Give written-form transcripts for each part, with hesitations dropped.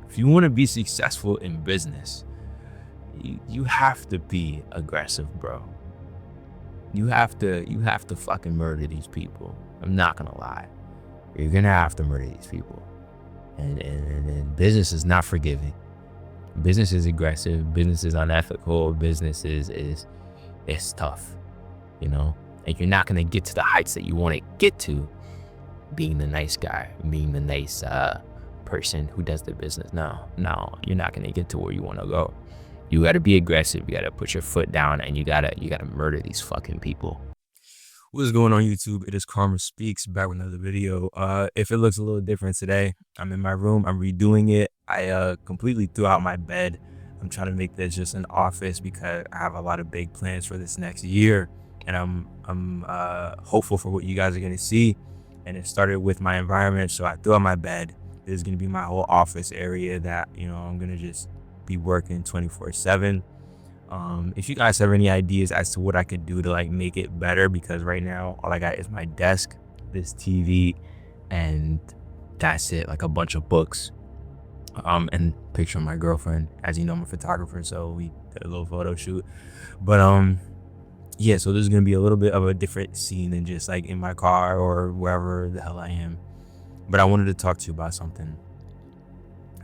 If you want to be successful in business, you have to be aggressive, bro. You have to fucking murder these people. I'm not gonna lie. You're gonna have to murder these people. And business is not forgiving. Business is aggressive. Business is unethical. Business is tough, you know. And you're not gonna get to the heights that you want to get to being the nice guy, being the nice person who does the business. No, you're not gonna get to where you want to go. You gotta be aggressive. You gotta put your foot down, and you gotta murder these fucking people. What's going on, YouTube? It is Karma Speaks, back with another video. If it looks a little different today, I'm in my room. I'm redoing it. I completely threw out my bed. I'm trying to make this just an office because I have a lot of big plans for this next year, and I'm hopeful for what you guys are gonna see. And it started with my environment, so I threw out my bed. This is gonna be my whole office area that, you know, I'm gonna just be working 24/7. If you guys have any ideas as to what I could do to like make it better, because right now all I got is my desk, this TV, and that's it. Like a bunch of books, and picture of my girlfriend. As you know, I'm a photographer, so we did a little photo shoot. But yeah, so this is gonna be a little bit of a different scene than just like in my car or wherever the hell I am. But I wanted to talk to you about something.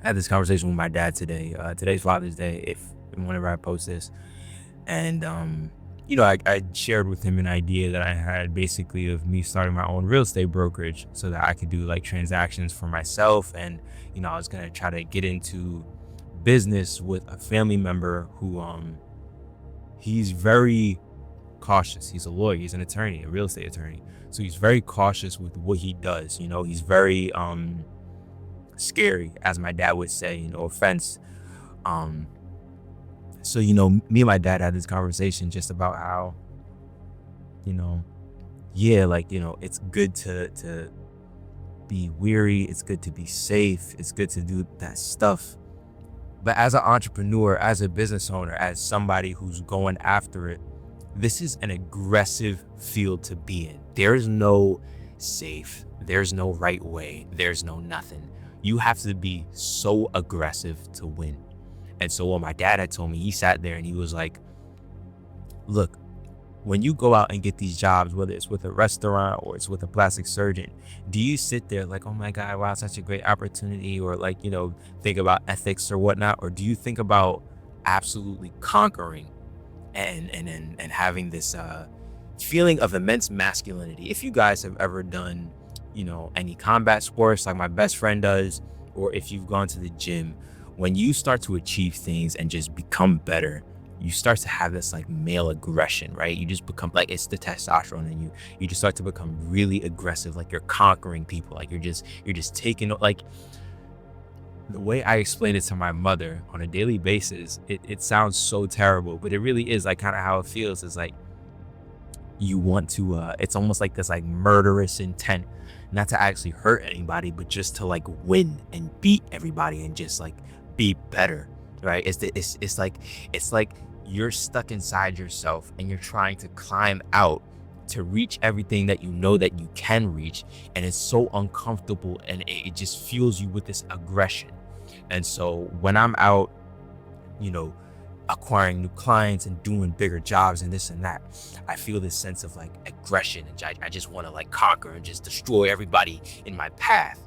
I had this conversation with my dad today. Today's Father's Day, whenever I post this. And, you know, I shared with him an idea that I had, basically, of me starting my own real estate brokerage so that I could do like transactions for myself. And, you know, I was going to try to get into business with a family member who, he's very cautious. He's a lawyer, he's an attorney, a real estate attorney. So he's very cautious with what he does. You know, he's very, scary, as my dad would say, no offense. So, you know, me and my dad had this conversation just about how, you know, yeah, like, you know, it's good to be weary. It's good to be safe. It's good to do that stuff. But as an entrepreneur, as a business owner, as somebody who's going after it, this is an aggressive field to be in. There's no safe. There's no right way. There's no nothing. You have to be so aggressive to win. And so what my dad had told me, he sat there and he was like, look, when you go out and get these jobs, whether it's with a restaurant or it's with a plastic surgeon, do you sit there like, oh my God, wow, such a great opportunity, or like, you know, think about ethics or whatnot? Or do you think about absolutely conquering and having this feeling of immense masculinity? If you guys have ever done, you know, any combat sports like my best friend does, or if you've gone to the gym, when you start to achieve things and just become better, you start to have this like male aggression, right? You just become like, it's the testosterone in you. You just start to become really aggressive, like you're conquering people, like you're just taking, like, the way I explain it to my mother on a daily basis, it sounds so terrible, but it really is like kind of how it feels. Is like you want to it's almost like this like murderous intent, not to actually hurt anybody, but just to like win and beat everybody and just like be better, right? It's like you're stuck inside yourself and you're trying to climb out to reach everything that you know that you can reach, and it's so uncomfortable, and it just fuels you with this aggression. And so when I'm out, you know, acquiring new clients and doing bigger jobs and this and that, I feel this sense of like aggression, and I just want to like conquer and just destroy everybody in my path,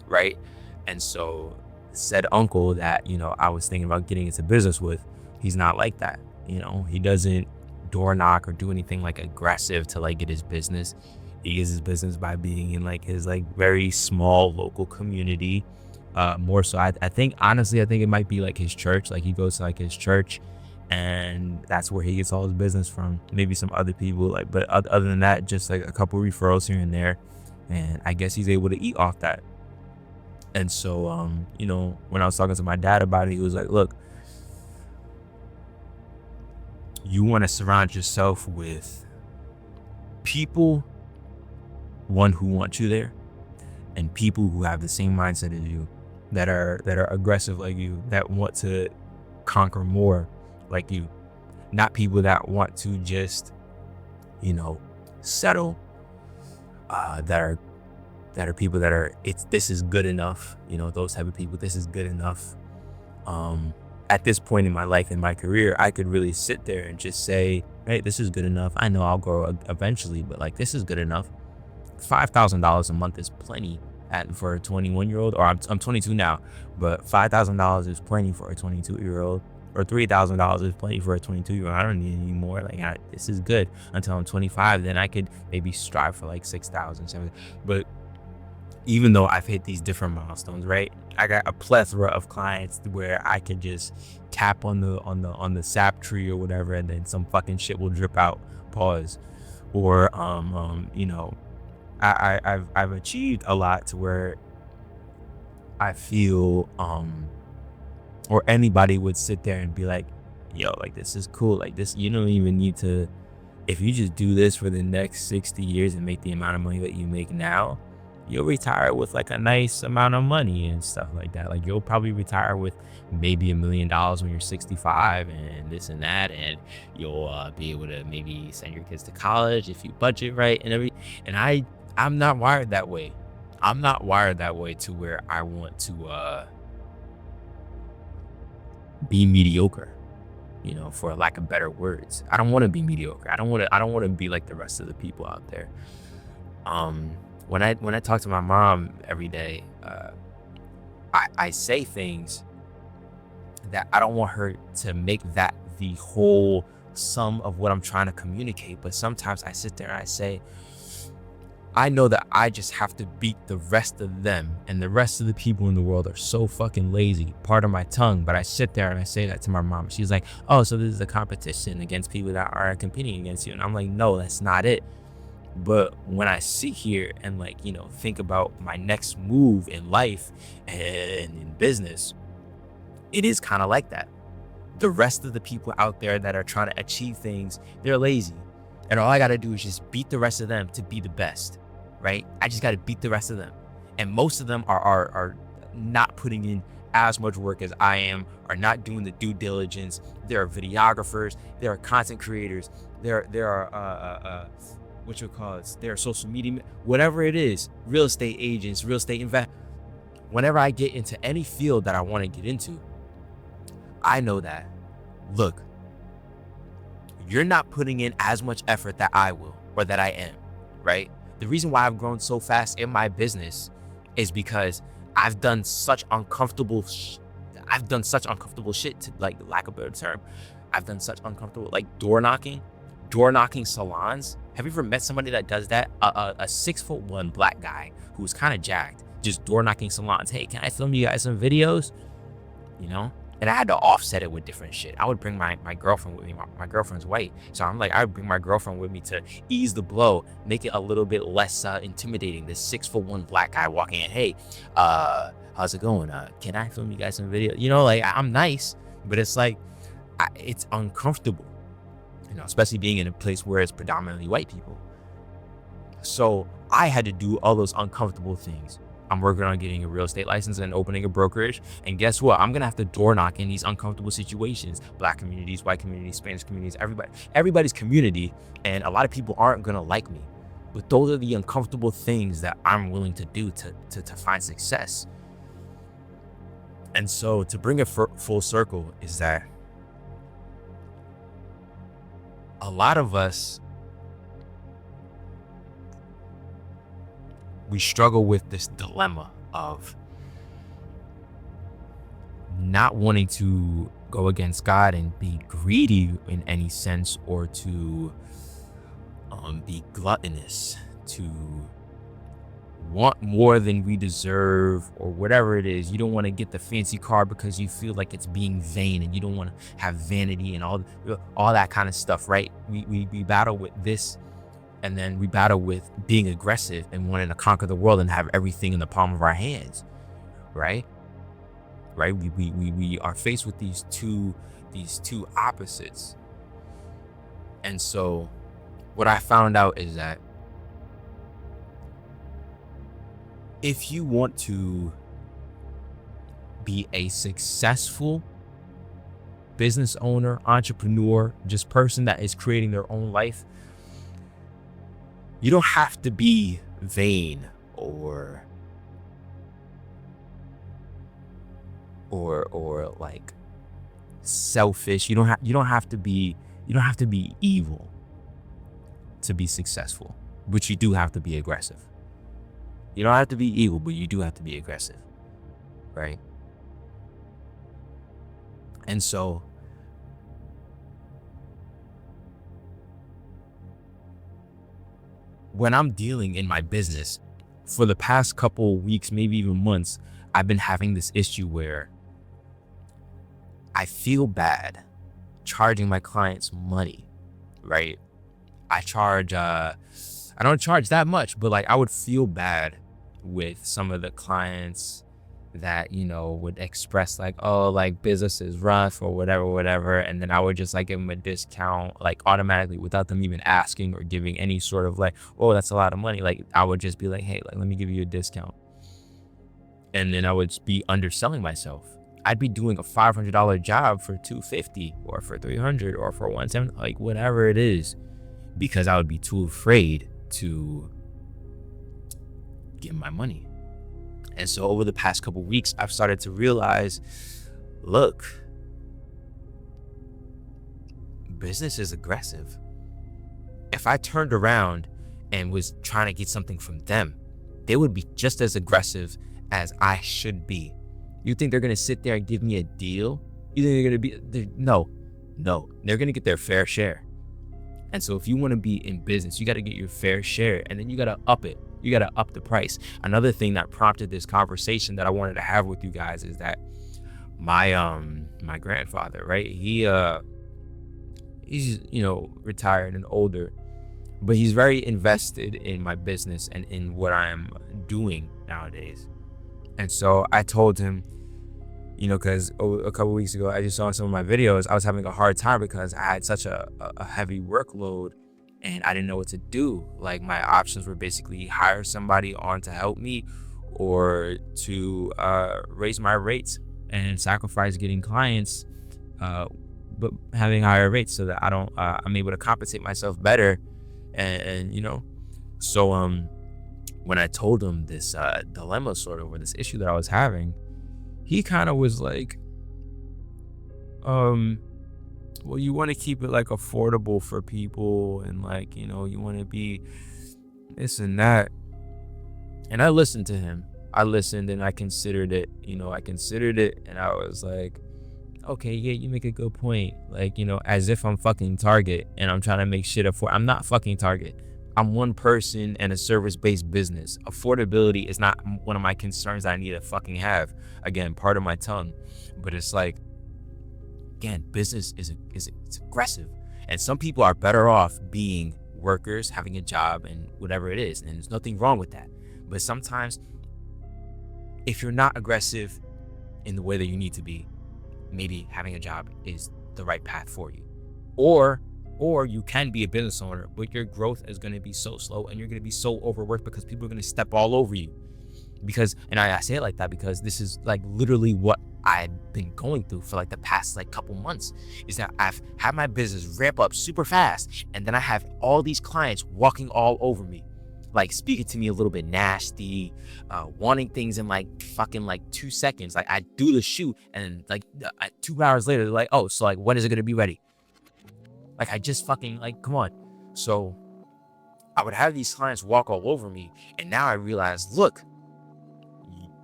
right? And so said uncle that, you know, I was thinking about getting into business with, he's not like that. You know, he doesn't door knock or do anything like aggressive to like get his business. He gets his business by being in like his like very small local community. More so, I think, honestly, I think it might be like his church. Like he goes to like his church, and that's where he gets all his business from. Maybe some other people, like, but other than that, just like a couple referrals here and there. And I guess he's able to eat off that. And so, you know, when I was talking to my dad about it, he was like, look, you want to surround yourself with people, one, who want you there, and people who have the same mindset as you, that are aggressive like you, that want to conquer more like you, not people that want to just, you know, settle, that are people that are, this is good enough, you know, those type of people. This is good enough. At this point in my life, in my career, I could really sit there and just say, hey, this is good enough. I know I'll grow eventually, but like, this is good enough. $5,000 a month is plenty for a 21-year-old, or I'm 22 now, but $5,000 is plenty for a 22-year-old, or $3,000 is plenty for a 22-year-old. I don't need any more. Like, this is good until I'm 25. Then I could maybe strive for like 6,000, 7,000. But even though I've hit these different milestones, right? I got a plethora of clients where I can just tap on the sap tree or whatever, and then some fucking shit will drip out. Pause. Or you know, I've achieved a lot to where I feel or anybody would sit there and be like, yo, like, this is cool. Like, this, you don't even need to, if you just do this for the next 60 years and make the amount of money that you make now, you'll retire with like a nice amount of money and stuff like that. Like, you'll probably retire with maybe $1 million when you're 65 and this and that, and you'll be able to maybe send your kids to college if you budget right and everything. And I'm not wired that way. I'm not wired that way to where I want to be mediocre, you know, for lack of better words. I don't want to be mediocre. I don't want to be like the rest of the people out there. When I talk to my mom every day, I say things that I don't want her to make that the whole sum of what I'm trying to communicate. But sometimes I sit there and I say, I know that I just have to beat the rest of them, and the rest of the people in the world are so fucking lazy. Pardon my tongue, but I sit there and I say that to my mom. She's like, oh, so this is a competition against people that are competing against you. And I'm like, no, that's not it. But when I sit here and, like, you know, think about my next move in life and in business, it is kind of like that. The rest of the people out there that are trying to achieve things, they're lazy. And all I got to do is just beat the rest of them to be the best, right? I just got to beat the rest of them. And most of them are not putting in as much work as I am, are not doing the due diligence. There are videographers, there are content creators, there are what you call it, there are social media, whatever it is, real estate agents, real estate invest. Whenever I get into any field that I want to get into, I know that, look, you're not putting in as much effort that I will, or that I am, right? The reason why I've grown so fast in my business is because I've done such uncomfortable shit, to, like, lack of a better term. I've done such uncomfortable, like, door knocking salons. Have you ever met somebody that does that? A 6'1" black guy who's kind of jacked, just door knocking salons. Hey, can I film you guys some videos? You know? And I had to offset it with different shit. I would bring my girlfriend with me. My girlfriend's white. So I'm like, I would bring my girlfriend with me to ease the blow, make it a little bit less intimidating. This 6'1" black guy walking in, hey, how's it going? Can I film you guys some video? You know, like, I'm nice, but it's like, it's uncomfortable, you know, especially being in a place where it's predominantly white people. So I had to do all those uncomfortable things. I'm working on getting a real estate license and opening a brokerage. And guess what? I'm going to have to door knock in these uncomfortable situations. Black communities, white communities, Spanish communities, everybody's community. And a lot of people aren't going to like me. But those are the uncomfortable things that I'm willing to do to find success. And so to bring it full circle is that a lot of us, we struggle with this dilemma of not wanting to go against God and be greedy in any sense, or to be gluttonous, to want more than we deserve, or whatever it is. You don't want to get the fancy car because you feel like it's being vain, and you don't want to have vanity and all that kind of stuff, right? We battle with this. And then we battle with being aggressive and wanting to conquer the world and have everything in the palm of our hands, right? Right? We are faced with these two opposites. And so what I found out is that if you want to be a successful business owner, entrepreneur, just person that is creating their own life, you don't have to be vain or or like selfish. You don't have to be evil to be successful, but you do have to be aggressive. You don't have to be evil, but you do have to be aggressive, right? And so when I'm dealing in my business for the past couple weeks, maybe even months, I've been having this issue where I feel bad charging my clients money, right? I don't charge that much, but like I would feel bad with some of the clients that, would express like, oh, like business is rough or whatever. And then I would just like give them a discount, like automatically without them even asking or giving any sort of like, oh, that's a lot of money. Like I would just be like, hey, like, let me give you a discount. And then I would be underselling myself. I'd be doing a $500 job for $250 or for $300 or for $170, like whatever it is, because I would be too afraid to give my money. And so over the past couple of weeks, I've started to realize, look, business is aggressive. If I turned around and was trying to get something from them, they would be just as aggressive as I should be. You think they're going to sit there and give me a deal? You think they're going to be, no, they're going to get their fair share. And so if you want to be in business, you got to get your fair share, and then you got to up it. You got to up the price. Another thing that prompted this conversation that I wanted to have with you guys is that my grandfather, right? He's retired and older, but he's very invested in my business and in what I'm doing nowadays. And so I told him, because a couple weeks ago, I just saw some of my videos. I was having a hard time because I had such a heavy workload and I didn't know what to do. Like my options were basically hire somebody on to help me or to raise my rates and sacrifice getting clients, but having higher rates so that I'm able to compensate myself better. So when I told him this dilemma sort of, or this issue that I was having, he kind of was like, well, you want to keep it like affordable for people and like, you want to be this and that. And I listened to him. I listened and I considered it, and I was like, okay, yeah, you make a good point. Like, as if I'm fucking Target and I'm trying to make shit afford. I'm not fucking Target. I'm one person and a service-based business. Affordability is not one of my concerns that I need to fucking have. Again, part of my tongue. But it's like, again, business is it's aggressive. And some people are better off being workers, having a job and whatever it is. And there's nothing wrong with that. But sometimes, if you're not aggressive in the way that you need to be, maybe having a job is the right path for you. Or you can be a business owner, but your growth is going to be so slow and you're going to be so overworked because people are going to step all over you. And I say it like that because this is like literally what I've been going through for like the past like couple months, is that I've had my business ramp up super fast. And then I have all these clients walking all over me, like speaking to me a little bit nasty, wanting things in like fucking like 2 seconds. Like I do the shoot and like 2 hours later, they're like, oh, so like, when is it going to be ready? Like I just fucking like, come on. So I would have these clients walk all over me. And now I realize, look,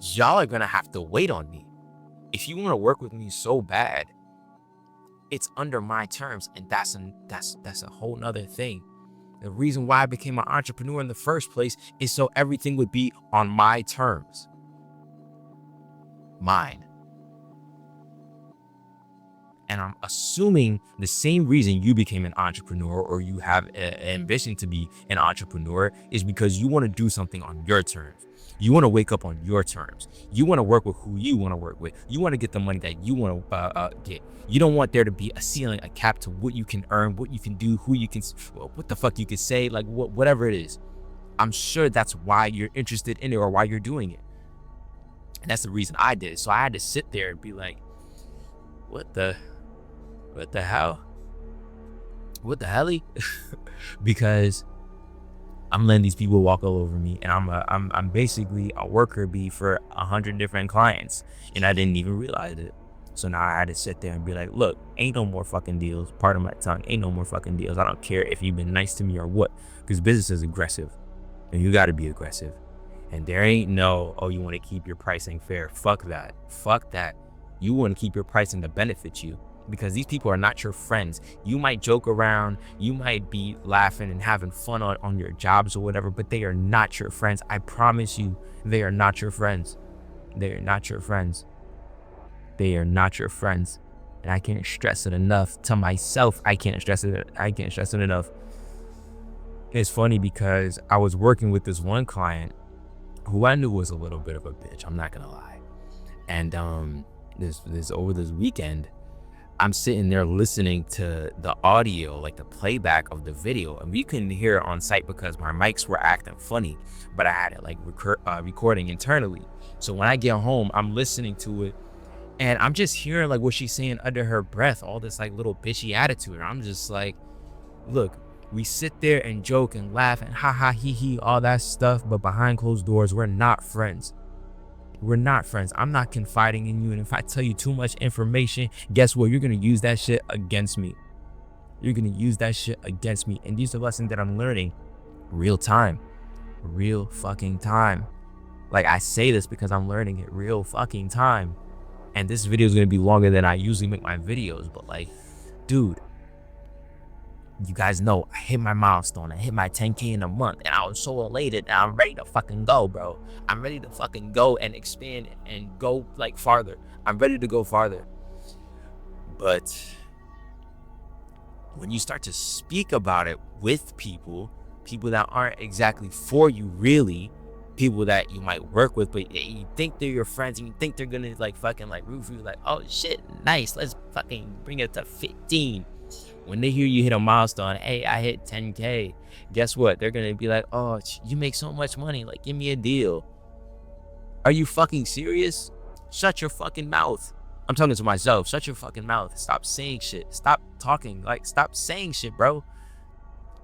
y'all are going to have to wait on me. If you want to work with me so bad, it's under my terms. And that's a whole nother thing. The reason why I became an entrepreneur in the first place is so everything would be on my terms. Mine. And I'm assuming the same reason you became an entrepreneur or you have an ambition to be an entrepreneur is because you want to do something on your terms. You want to wake up on your terms. You want to work with who you want to work with. You want to get the money that you want to get. You don't want there to be a ceiling, a cap to what you can earn, what you can do, who you can, what the fuck you can say, like whatever it is. I'm sure that's why you're interested in it or why you're doing it. And that's the reason I did it. So I had to sit there and be like, what the hell? What the helly? Because I'm letting these people walk all over me, and I'm basically a worker bee for 100 different clients, and I didn't even realize it. So now I had to sit there and be like, look, ain't no more fucking deals. Pardon my tongue, ain't no more fucking deals. I don't care if you've been nice to me or what, because business is aggressive, and you got to be aggressive. And there ain't no, oh, you want to keep your pricing fair. Fuck that. Fuck that. You want to keep your pricing to benefit you, because these people are not your friends. You might joke around, you might be laughing and having fun on your jobs or whatever, but they are not your friends. I promise you, they are not your friends. They are not your friends. They are not your friends. And I can't stress it enough to myself. I can't stress it enough. It's funny because I was working with this one client who I knew was a little bit of a bitch. I'm not gonna lie. And this over this weekend, I'm sitting there listening to the audio, like the playback of the video, and we couldn't hear it on site because my mics were acting funny, but I had it like recording internally. So when I get home, I'm listening to it, and I'm just hearing like what she's saying under her breath, all this like little bitchy attitude. And I'm just like, look, we sit there and joke and laugh and ha ha he he, all that stuff, but behind closed doors, we're not friends. We're not friends. I'm not confiding in you. And if I tell you too much information, guess what? You're going to use that shit against me. You're going to use that shit against me. And these are lessons that I'm learning real time. Real fucking time. Like, I say this because I'm learning it real fucking time. And this video is going to be longer than I usually make my videos. But like, dude, you guys know I hit my milestone. I hit my 10K in a month, and I was so elated, and I'm ready to fucking go, bro. I'm ready to fucking go and expand and go like farther. I'm ready to go farther. But when you start to speak about it with people that aren't exactly for you, really, people that you might work with, but you think they're your friends, and you think they're gonna like fucking like root for you, like, oh shit, nice, let's fucking bring it to 15. When they hear you hit a milestone, hey, I hit 10K, guess what? They're gonna be like, oh, you make so much money, like, give me a deal. Are you fucking serious? Shut your fucking mouth. I'm talking to myself. Shut your fucking mouth. Stop saying shit. Stop talking. Like, stop saying shit, bro.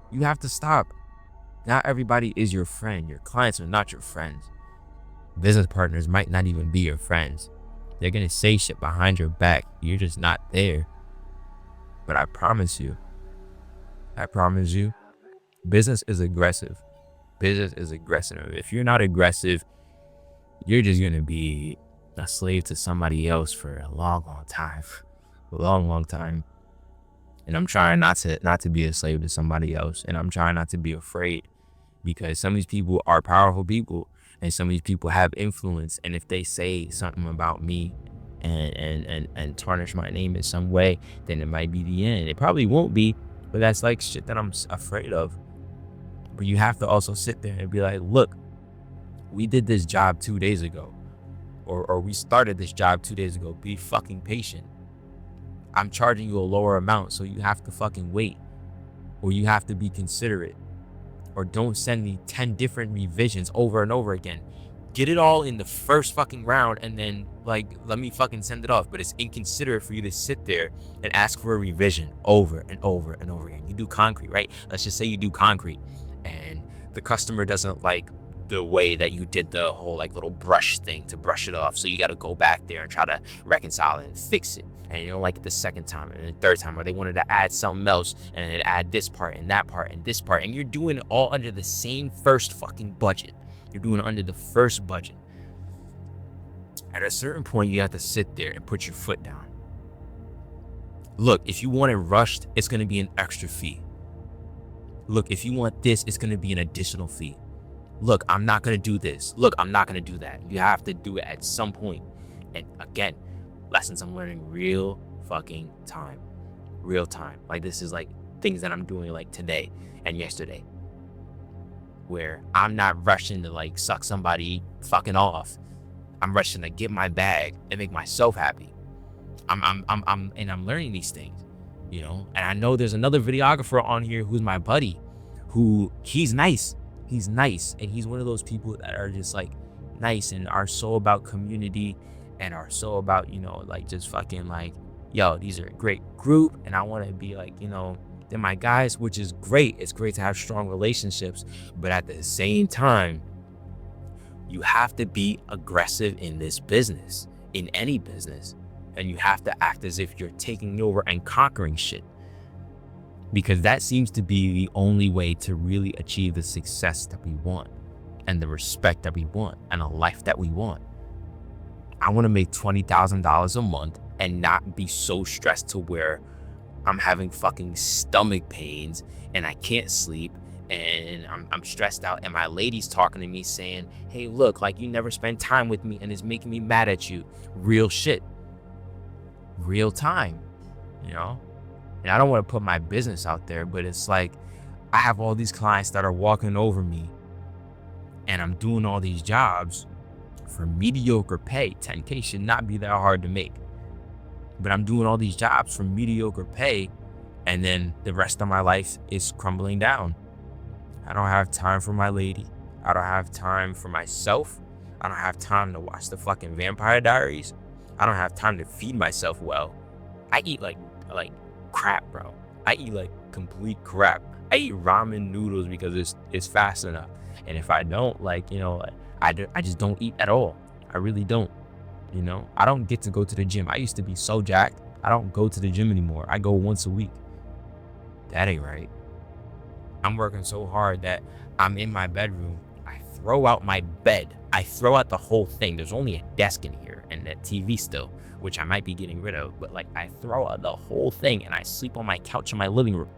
You have to stop. Not everybody is your friend. Your clients are not your friends. Business partners might not even be your friends. They're gonna say shit behind your back. You're just not there. But I promise you, business is aggressive. Business is aggressive. If you're not aggressive, you're just going to be a slave to somebody else for a long, long time. A long, long time. And I'm trying not to be a slave to somebody else. And I'm trying not to be afraid, because some of these people are powerful people, and some of these people have influence. And if they say something about me and tarnish my name in some way, then it might be the end. It probably won't be, but that's like shit that I'm afraid of. But you have to also sit there and be like, look, we did this job 2 days ago, or we started this job 2 days ago. Be fucking patient. I'm charging you a lower amount, so you have to fucking wait, or you have to be considerate, or don't send me 10 different revisions over and over again. Get it all in the first fucking round, and then like let me fucking send it off. But it's inconsiderate for you to sit there and ask for a revision over and over and over again. You do concrete, right? Let's just say you do concrete, and the customer doesn't like the way that you did the whole like little brush thing to brush it off. So you got to go back there and try to reconcile it and fix it. And you don't like it the second time and the third time, or they wanted to add something else and then add this part and that part and this part, and you're doing it all under the same first fucking budget. You're doing it under the first budget. At a certain point, you have to sit there and put your foot down. Look, if you want it rushed, it's going to be an extra fee. Look, if you want this, it's going to be an additional fee. Look, I'm not going to do this. Look, I'm not going to do that. You have to do it at some point. And again, lessons I'm learning real fucking time. Real time. Like, this is like things that I'm doing like today and yesterday, where I'm not rushing to like suck somebody fucking off. I'm rushing to get my bag and make myself happy. I'm learning these things, you know. And I know there's another videographer on here who's my buddy, who he's nice, and he's one of those people that are just like nice and are so about community and are so about, you know, like just fucking like, yo, these are a great group, and I want to be like, you know, than my guys, which is great. It's great to have strong relationships, but at the same time, you have to be aggressive in this business, in any business, and you have to act as if you're taking over and conquering shit, because that seems to be the only way to really achieve the success that we want and the respect that we want and a life that we want. I want to make $20,000 a month and not be so stressed to where I'm having fucking stomach pains and I can't sleep and I'm stressed out, and my lady's talking to me saying, hey, look, like, you never spend time with me and it's making me mad at you. Real shit. Real time, you know? And I don't want to put my business out there, but it's like I have all these clients that are walking over me and I'm doing all these jobs for mediocre pay. 10K should not be that hard to make. But I'm doing all these jobs for mediocre pay, and then the rest of my life is crumbling down. I don't have time for my lady. I don't have time for myself. I don't have time to watch the fucking Vampire Diaries. I don't have time to feed myself well. I eat like crap, bro. I eat like complete crap. I eat ramen noodles because it's fast enough. And if I don't, like, you know, I just don't eat at all. I really don't. You know, I don't get to go to the gym. I used to be so jacked. I don't go to the gym anymore. I go once a week. That ain't right. I'm working so hard that I'm in my bedroom. I throw out my bed. I throw out the whole thing. There's only a desk in here and that TV still, which I might be getting rid of. But like, I throw out the whole thing and I sleep on my couch in my living room.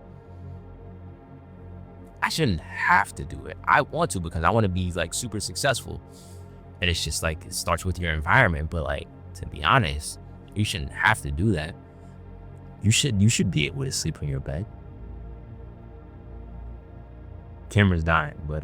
I shouldn't have to do it. I want to because I want to be like super successful. And it's just like, it starts with your environment. But like, to be honest, you shouldn't have to do that. You should be able to sleep in your bed. Camera's dying, but